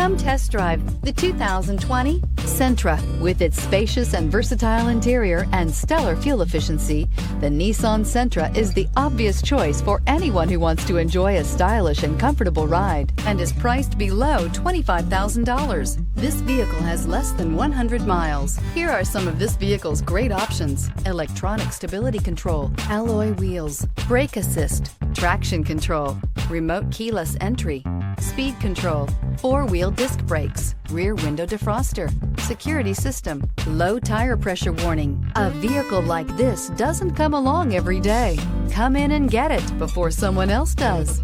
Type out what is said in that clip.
Come test drive the 2020 Sentra. With its spacious and versatile interior and stellar fuel efficiency, the Nissan Sentra is the obvious choice for anyone who wants to enjoy a stylish and comfortable ride and is priced below $25,000. This vehicle has less than 100 miles. Here are some of this vehicle's great options: electronic stability control, alloy wheels, brake assist, traction control, remote keyless entry, speed control, four-wheel disc brakes, rear window defroster, security system, low tire pressure warning. A vehicle like this doesn't come along every day. Come in and get it before someone else does.